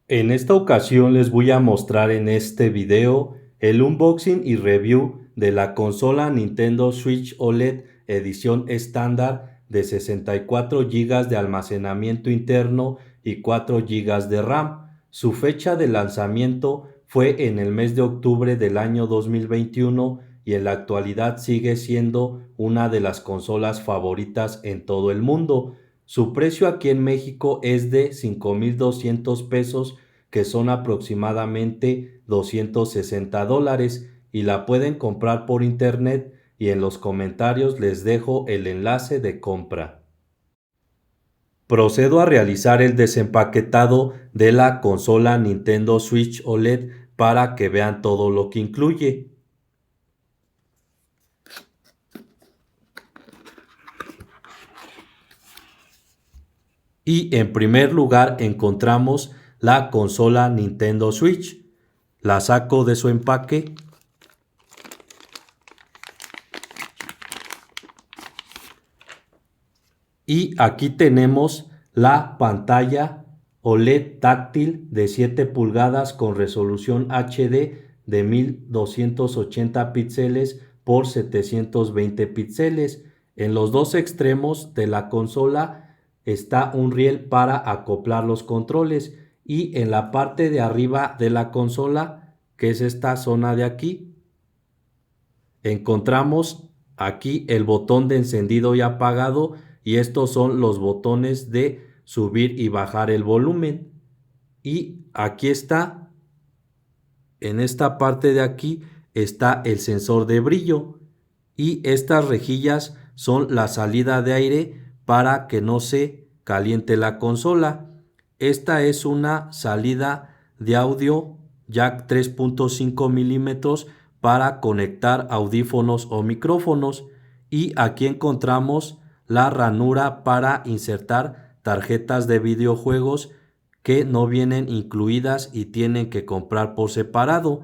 En esta ocasión les voy a mostrar en este video el unboxing y review de la consola Nintendo Switch OLED edición estándar de 64 GB de almacenamiento interno y 4 GB de RAM. Su fecha de lanzamiento fue en el mes de octubre del año 2021 y en la actualidad sigue siendo una de las consolas favoritas en todo el mundo. Su precio aquí en México es de 5,200 pesos, que son aproximadamente $260, y la pueden comprar por internet, y en los comentarios les dejo el enlace de compra. Procedo a realizar el desempaquetado de la consola Nintendo Switch OLED para que vean todo lo que incluye. Y en primer lugar encontramos la consola Nintendo Switch. La saco de su empaque. Y aquí tenemos la pantalla OLED táctil de 7 pulgadas con resolución HD de 1280 píxeles por 720 píxeles. En los dos extremos de la consola está un riel para acoplar los controles, y en la parte de arriba de la consola, que es esta zona de aquí, encontramos aquí el botón de encendido y apagado, y estos son los botones de subir y bajar el volumen. Y aquí está, en esta parte de aquí está el sensor de brillo, y estas rejillas son la salida de aire para que no se caliente la consola. Esta es una salida de audio jack 3.5 milímetros para conectar audífonos o micrófonos, y aquí encontramos la ranura para insertar tarjetas de videojuegos que no vienen incluidas y tienen que comprar por separado.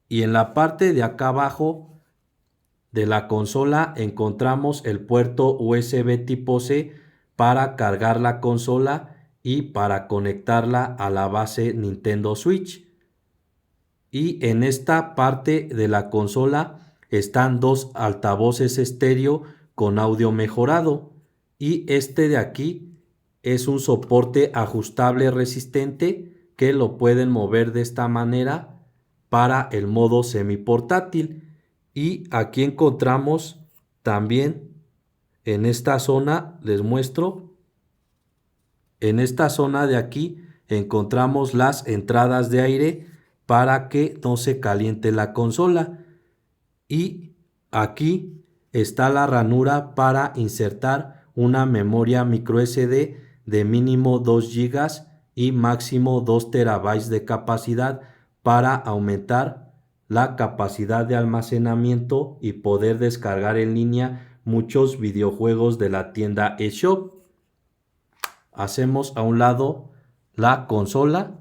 Y en la parte de acá abajo de la consola encontramos el puerto USB tipo C para cargar la consola y para conectarla a la base Nintendo Switch. Y en esta parte de la consola están dos altavoces estéreo con audio mejorado, y este de aquí es un soporte ajustable resistente que lo pueden mover de esta manera para el modo semiportátil. Y aquí encontramos también, en esta zona les muestro, en esta zona de aquí encontramos las entradas de aire para que no se caliente la consola, y aquí está la ranura para insertar una memoria micro SD de mínimo 2 GB y máximo 2 TB de capacidad para aumentar la capacidad de almacenamiento y poder descargar en línea muchos videojuegos de la tienda eShop. Hacemos a un lado la consola.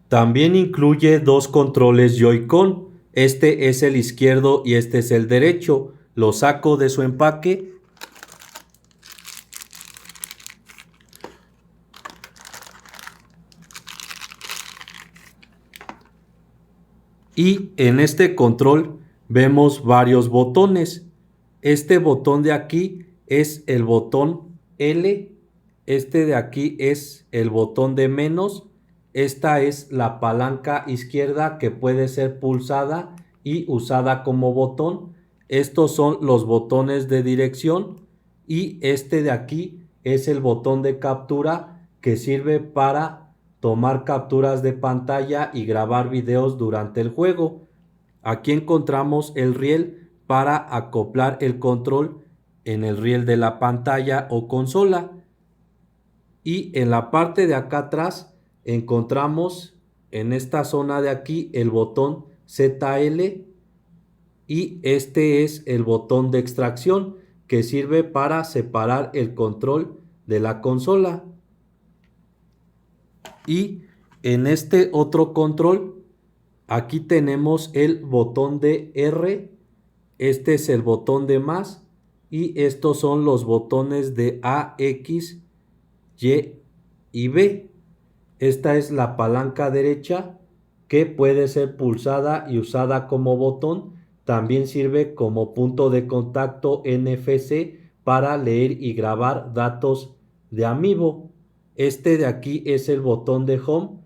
También incluye dos controles Joy-Con. Este es el izquierdo y este es el derecho. Lo saco de su empaque. Y en este control vemos varios botones. Este botón de aquí es el botón L. Este de aquí es el botón de menos. Esta es la palanca izquierda que puede ser pulsada y usada como botón. Estos son los botones de dirección, y este de aquí es el botón de captura que sirve para tomar capturas de pantalla y grabar videos durante el juego. Aquí encontramos el riel para acoplar el control en el riel de la pantalla o consola. Y en la parte de acá atrás encontramos, en esta zona de aquí, el botón ZL, y este es el botón de extracción que sirve para separar el control de la consola. Y en este otro control, aquí tenemos el botón de R, este es el botón de más, y estos son los botones de A, X, Y y B. Esta es la palanca derecha que puede ser pulsada y usada como botón. También sirve como punto de contacto NFC para leer y grabar datos de Amiibo. Este de aquí es el botón de Home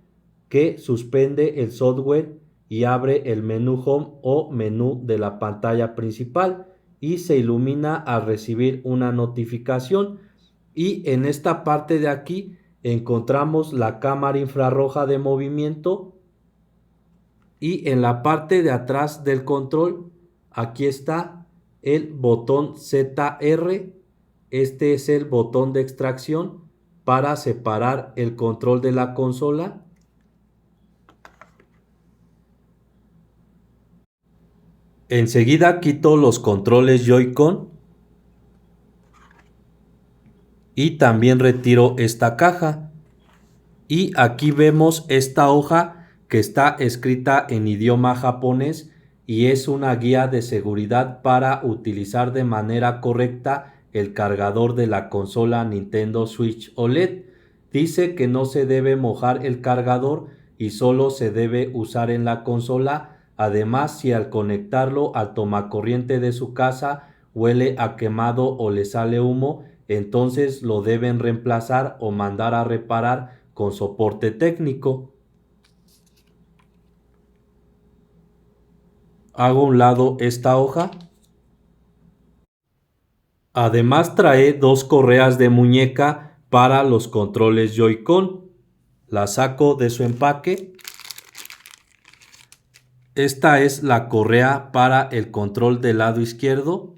que suspende el software y abre el menú Home o menú de la pantalla principal y se ilumina al recibir una notificación. Y en esta parte de aquí encontramos la cámara infrarroja de movimiento y en la parte de atrás del control aquí está el botón ZR. Este es el botón de extracción para separar el control de la consola. Enseguida quito los controles Joy-Con y también retiro esta caja. Y aquí vemos esta hoja que está escrita en idioma japonés y es una guía de seguridad para utilizar de manera correcta el cargador de la consola Nintendo Switch OLED. Dice que no se debe mojar el cargador y solo se debe usar en la consola. Además, si al conectarlo al tomacorriente de su casa huele a quemado o le sale humo, entonces lo deben reemplazar o mandar a reparar con soporte técnico. Hago a un lado esta hoja. Además trae dos correas de muñeca para los controles Joy-Con. La saco de su empaque. Esta es la correa para el control del lado izquierdo.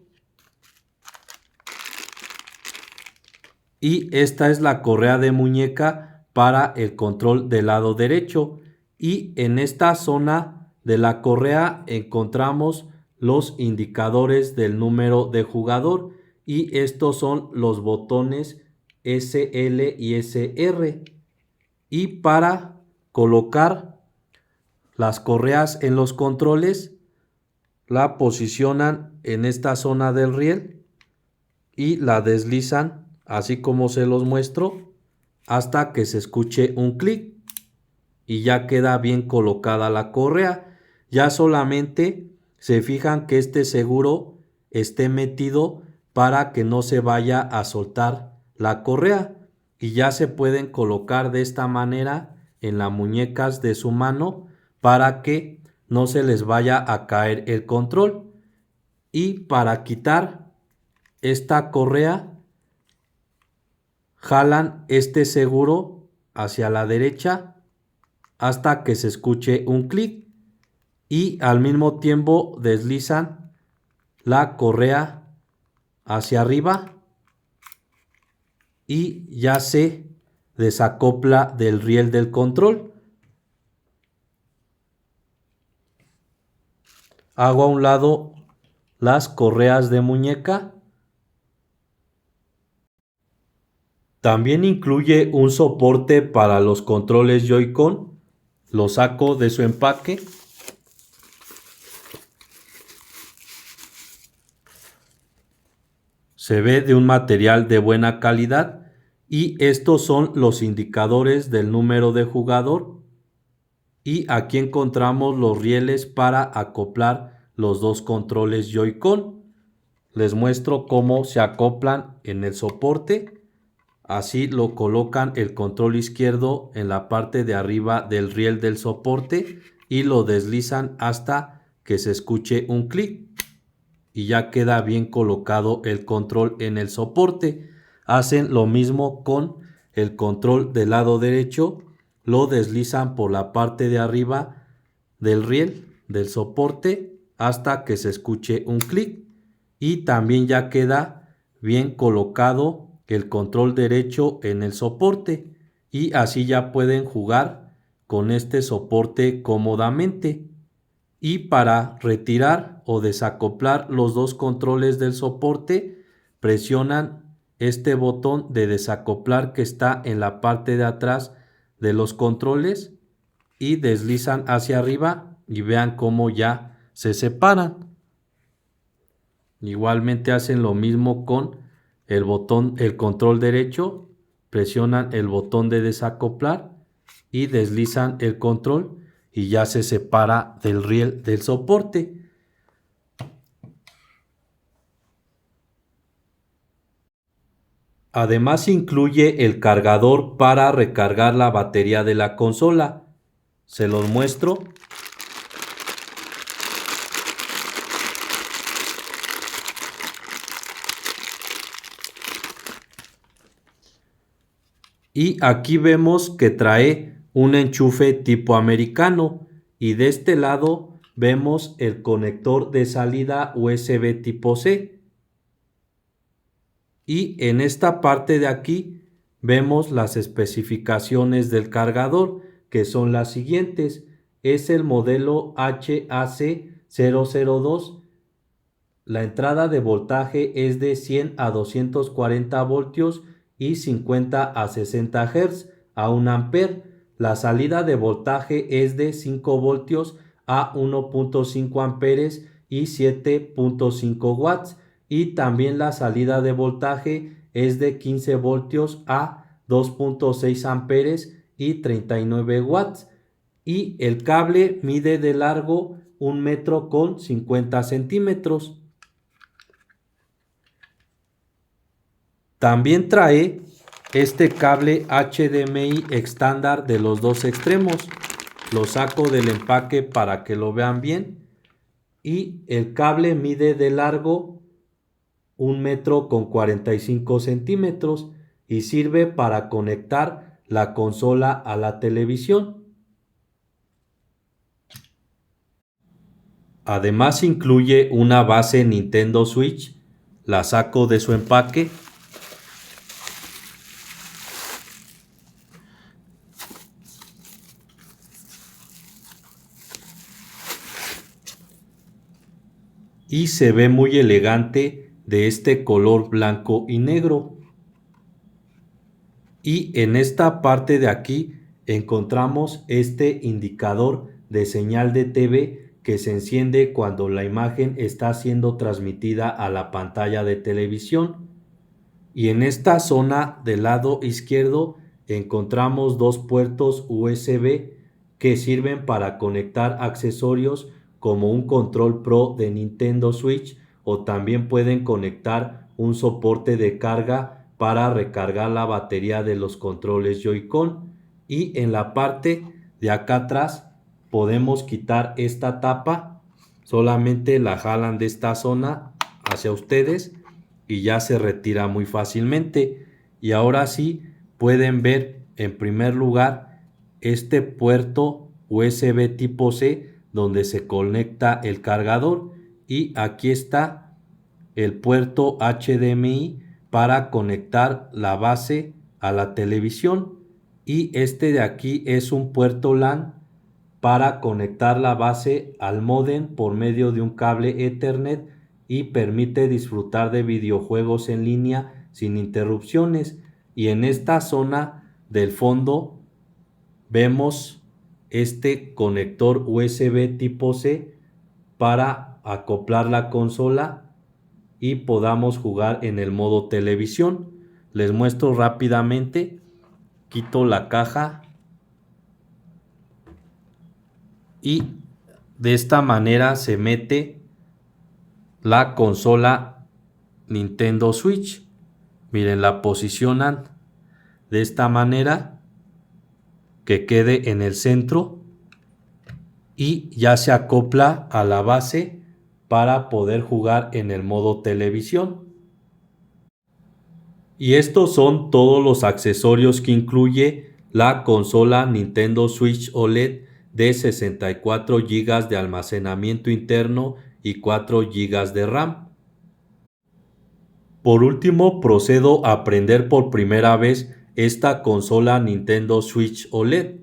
Y esta es la correa de muñeca para el control del lado derecho. Y en esta zona de la correa encontramos los indicadores del número de jugador. Y estos son los botones SL y SR. Y para colocar las correas en los controles, la posicionan en esta zona del riel y la deslizan así como se los muestro hasta que se escuche un clic y ya queda bien colocada la correa. Ya solamente se fijan que este seguro esté metido para que no se vaya a soltar la correa y ya se pueden colocar de esta manera en las muñecas de su mano para que no se les vaya a caer el control. Y para quitar esta correa jalan este seguro hacia la derecha hasta que se escuche un clic y al mismo tiempo deslizan la correa hacia arriba y ya se desacopla del riel del control. Hago a un lado las correas de muñeca. También incluye un soporte para los controles Joy-Con. Lo saco de su empaque. Se ve de un material de buena calidad y estos son los indicadores del número de jugador. Y aquí encontramos los rieles para acoplar los dos controles Joy-Con. Les muestro cómo se acoplan en el soporte. Así lo colocan el control izquierdo en la parte de arriba del riel del soporte y lo deslizan hasta que se escuche un clic y ya queda bien colocado el control en el soporte. Hacen lo mismo con el control del lado derecho, lo deslizan por la parte de arriba del riel del soporte hasta que se escuche un clic y también ya queda bien colocado el control derecho en el soporte y así ya pueden jugar con este soporte cómodamente. Y para retirar o desacoplar los dos controles del soporte, presionan este botón de desacoplar que está en la parte de atrás de los controles y deslizan hacia arriba y vean cómo ya se separan. Igualmente hacen lo mismo con el botón, el control derecho, presionan el botón de desacoplar y deslizan el control y ya se separa del riel del soporte. Además incluye el cargador para recargar la batería de la consola. Se los muestro. Y aquí vemos que trae un enchufe tipo americano y de este lado vemos el conector de salida USB tipo C. Y en esta parte de aquí vemos las especificaciones del cargador, que son las siguientes. Es el modelo HAC002. La entrada de voltaje es de 100 a 240 voltios y 50 a 60 Hz a 1 amper. La salida de voltaje es de 5 voltios a 1.5 amperes y 7.5 watts. Y también la salida de voltaje es de 15 voltios a 2.6 amperes y 39 watts. Y el cable mide de largo 1 metro con 50 centímetros. También trae este cable HDMI estándar de los dos extremos. Lo saco del empaque para que lo vean bien. Y el cable mide de largo 1 metro con 45 centímetros y sirve para conectar la consola a la televisión. Además incluye una base Nintendo Switch. La saco de su empaque. Y se ve muy elegante de este color blanco y negro. Y en esta parte de aquí encontramos este indicador de señal de TV que se enciende cuando la imagen está siendo transmitida a la pantalla de televisión. Y en esta zona del lado izquierdo encontramos dos puertos USB que sirven para conectar accesorios como un control Pro de Nintendo Switch, o también pueden conectar un soporte de carga para recargar la batería de los controles Joy-Con. Y en la parte de acá atrás podemos quitar esta tapa, solamente la jalan de esta zona hacia ustedes y ya se retira muy fácilmente. Y ahora sí pueden ver en primer lugar este puerto USB tipo C donde se conecta el cargador, y aquí está el puerto HDMI para conectar la base a la televisión, y este de aquí es un puerto LAN para conectar la base al módem por medio de un cable Ethernet y permite disfrutar de videojuegos en línea sin interrupciones. Y en esta zona del fondo vemos este conector USB tipo C para acoplar la consola y podamos jugar en el modo televisión. Les muestro rápidamente. Quito la caja y de esta manera se mete la consola Nintendo Switch. Miren, la posicionan de esta manera que quede en el centro y ya se acopla a la base para poder jugar en el modo televisión. Y estos son todos los accesorios que incluye la consola Nintendo Switch OLED de 64 GB de almacenamiento interno y 4 GB de RAM. Por último, procedo a prender por primera vez esta consola Nintendo Switch OLED.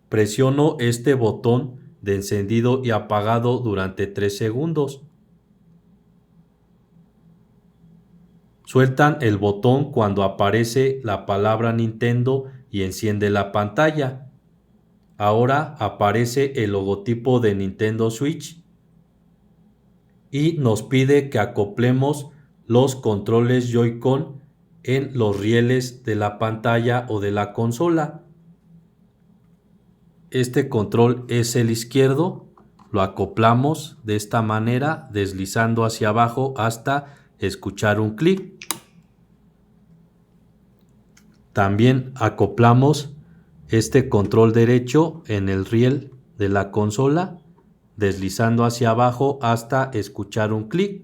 Presiono este botón de encendido y apagado durante 3 segundos. Sueltan el botón cuando aparece la palabra Nintendo y enciende la pantalla. Ahora aparece el logotipo de Nintendo Switch y nos pide que acoplemos los controles Joy-Con en los rieles de la pantalla o de la consola. Este control es el izquierdo, lo acoplamos de esta manera, deslizando hacia abajo hasta escuchar un clic. También acoplamos este control derecho en el riel de la consola, deslizando hacia abajo hasta escuchar un clic.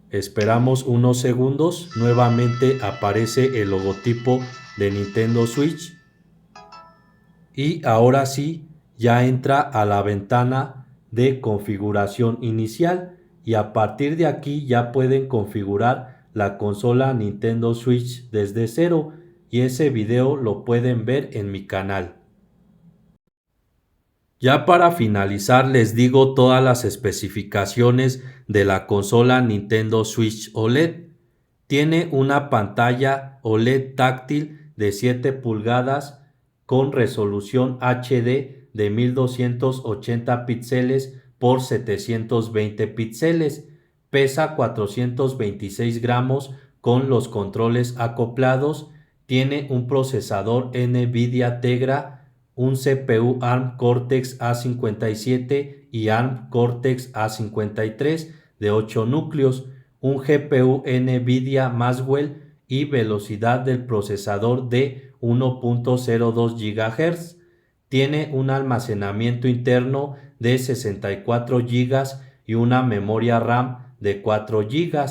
Esperamos unos segundos, nuevamente aparece el logotipo de Nintendo Switch y ahora sí ya entra a la ventana de configuración inicial y a partir de aquí ya pueden configurar la consola Nintendo Switch desde cero y ese video lo pueden ver en mi canal. Ya para finalizar les digo todas las especificaciones de la consola Nintendo Switch OLED. Tiene una pantalla OLED táctil de 7 pulgadas con resolución HD de 1280 píxeles por 720 píxeles. Pesa 426 gramos con los controles acoplados. Tiene un procesador NVIDIA Tegra, un CPU ARM Cortex A57 y ARM Cortex A53 de 8 núcleos, un GPU NVIDIA Maxwell y velocidad del procesador de 1.02 GHz. Tiene un almacenamiento interno de 64 GB y una memoria RAM de 4 GB.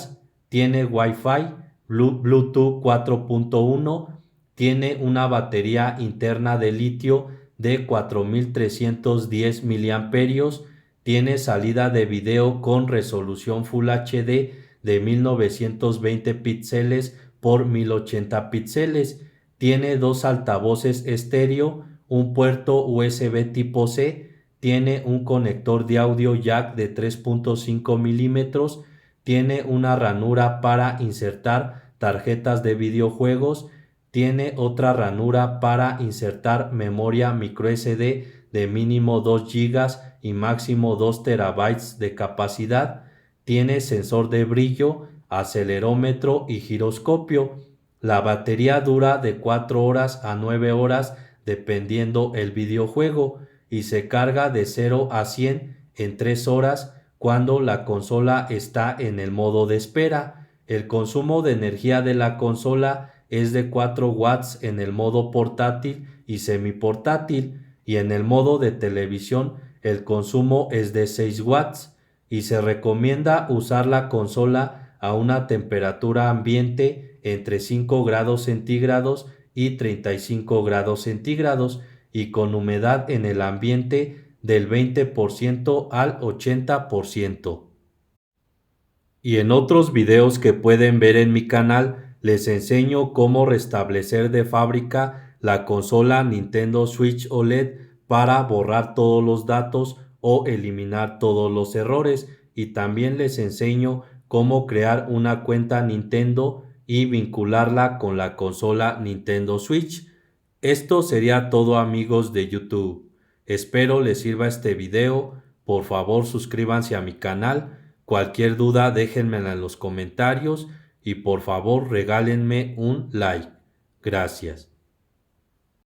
Tiene Wi-Fi, Bluetooth 4.1. Tiene una batería interna de litio de 4310 mAh. Tiene salida de video con resolución Full HD de 1920 píxeles por 1080 píxeles. Tiene dos altavoces estéreo, un puerto USB tipo C. Tiene un conector de audio jack de 3.5 milímetros. Tiene una ranura para insertar tarjetas de videojuegos. Tiene otra ranura para insertar memoria microSD de mínimo 2 GB y máximo 2 TB de capacidad. Tiene sensor de brillo, acelerómetro y giroscopio. La batería dura de 4 horas a 9 horas dependiendo el videojuego y se carga de 0 a 100 en 3 horas cuando la consola está en el modo de espera. El consumo de energía de la consola es de 4 watts en el modo portátil y semiportátil y en el modo de televisión el consumo es de 6 watts y se recomienda usar la consola a una temperatura ambiente entre 5 grados centígrados y 35 grados centígrados y con humedad en el ambiente del 20% al 80%. Y en otros videos que pueden ver en mi canal les enseño cómo restablecer de fábrica la consola Nintendo Switch OLED para borrar todos los datos o eliminar todos los errores y también les enseño cómo crear una cuenta Nintendo y vincularla con la consola Nintendo Switch. Esto sería todo amigos de YouTube. Espero les sirva este video. Por favor suscríbanse a mi canal. Cualquier duda déjenmela en los comentarios y por favor regálenme un like. Gracias.